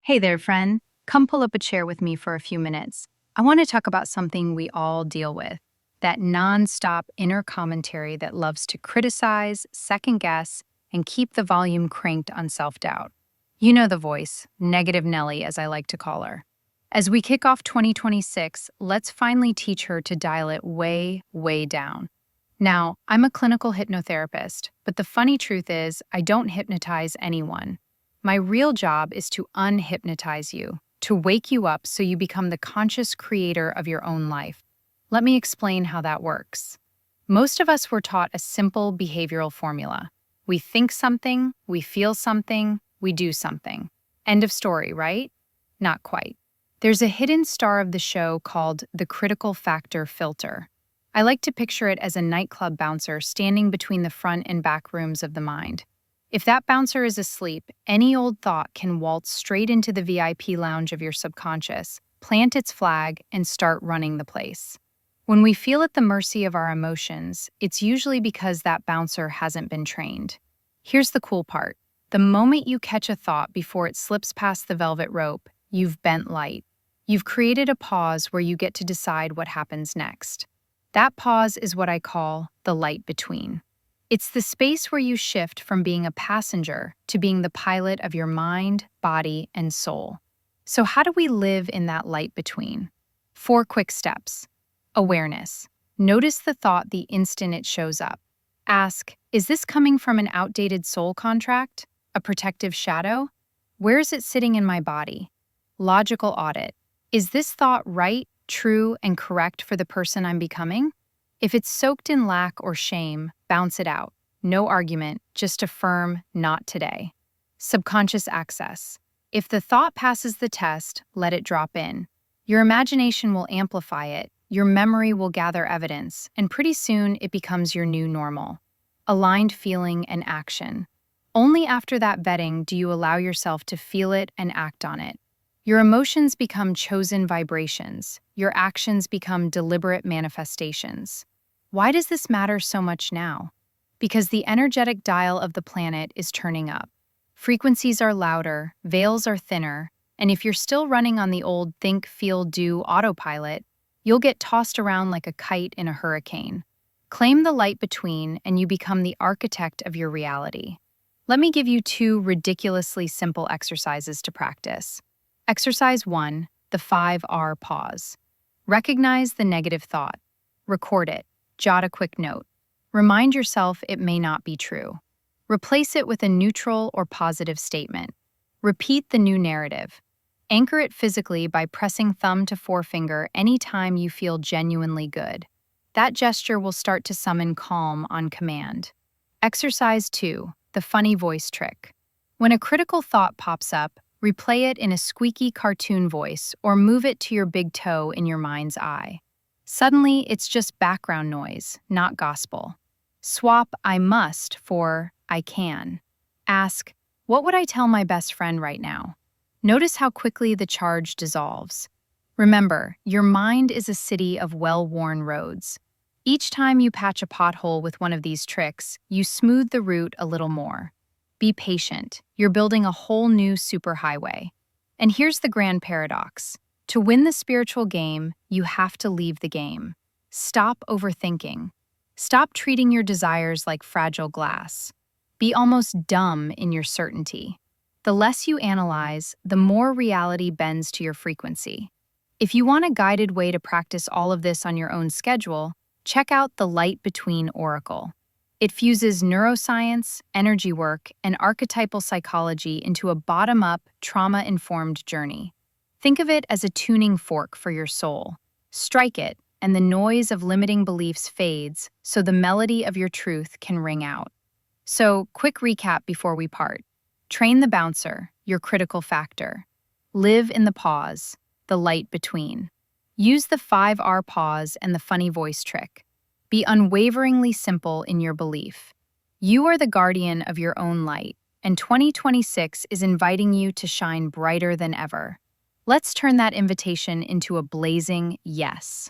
Hey there, friend. Come pull up a chair with me for a few minutes. I want to talk about something we all deal with, that nonstop inner commentary that loves to criticize, second guess, and keep the volume cranked on self doubt. You know the voice, negative Nelly, as I like to call her. As we kick off 2026, let's finally teach her to dial it way, way down. Now, I'm a clinical hypnotherapist, but the funny truth is, I don't hypnotize anyone. My real job is to unhypnotize you, to wake you up so you become the conscious creator of your own life. Let me explain how that works. Most of us were taught a simple behavioral formula. We think something, we feel something, we do something. End of story, right? Not quite. There's a hidden star of the show called the critical factor filter. I like to picture it as a nightclub bouncer standing between the front and back rooms of the mind. If that bouncer is asleep, any old thought can waltz straight into the VIP lounge of your subconscious, plant its flag, and start running the place. When we feel at the mercy of our emotions, it's usually because that bouncer hasn't been trained. Here's the cool part. The moment you catch a thought before it slips past the velvet rope, you've bent light. You've created a pause where you get to decide what happens next. That pause is what I call the light between. It's the space where you shift from being a passenger to being the pilot of your mind, body, and soul. So how do we live in that light between? 4 quick steps. Awareness. Notice the thought the instant it shows up. Ask, is this coming from an outdated soul contract? A protective shadow? Where is it sitting in my body? Logical audit. Is this thought right, true, and correct for the person I'm becoming? If it's soaked in lack or shame, bounce it out. No argument, just affirm, not today. Subconscious access. If the thought passes the test, let it drop in. Your imagination will amplify it, your memory will gather evidence, and pretty soon it becomes your new normal. Aligned feeling and action. Only after that vetting do you allow yourself to feel it and act on it. Your emotions become chosen vibrations. Your actions become deliberate manifestations. Why does this matter so much now? Because the energetic dial of the planet is turning up. Frequencies are louder, veils are thinner, and if you're still running on the old think, feel, do autopilot, you'll get tossed around like a kite in a hurricane. Claim the light between, and you become the architect of your reality. Let me give you 2 ridiculously simple exercises to practice. Exercise 1, the 5R pause. Recognize the negative thought. Record it. Jot a quick note. Remind yourself it may not be true. Replace it with a neutral or positive statement. Repeat the new narrative. Anchor it physically by pressing thumb to forefinger anytime you feel genuinely good. That gesture will start to summon calm on command. Exercise 2, the funny voice trick. When a critical thought pops up, replay it in a squeaky cartoon voice or move it to your big toe in your mind's eye. Suddenly, it's just background noise, not gospel. Swap I must for I can. Ask, what would I tell my best friend right now? Notice how quickly the charge dissolves. Remember, your mind is a city of well-worn roads. Each time you patch a pothole with one of these tricks, you smooth the route a little more. Be patient. You're building a whole new superhighway. And here's the grand paradox. To win the spiritual game, you have to leave the game. Stop overthinking. Stop treating your desires like fragile glass. Be almost dumb in your certainty. The less you analyze, the more reality bends to your frequency. If you want a guided way to practice all of this on your own schedule, check out the Light Between Oracle. It fuses neuroscience, energy work, and archetypal psychology into a bottom-up, trauma-informed journey. Think of it as a tuning fork for your soul. Strike it, and the noise of limiting beliefs fades so the melody of your truth can ring out. So, quick recap before we part. Train the bouncer, your critical factor. Live in the pause, the light between. Use the 5R pause and the funny voice trick. Be unwaveringly simple in your belief. You are the guardian of your own light, and 2026 is inviting you to shine brighter than ever. Let's turn that invitation into a blazing yes.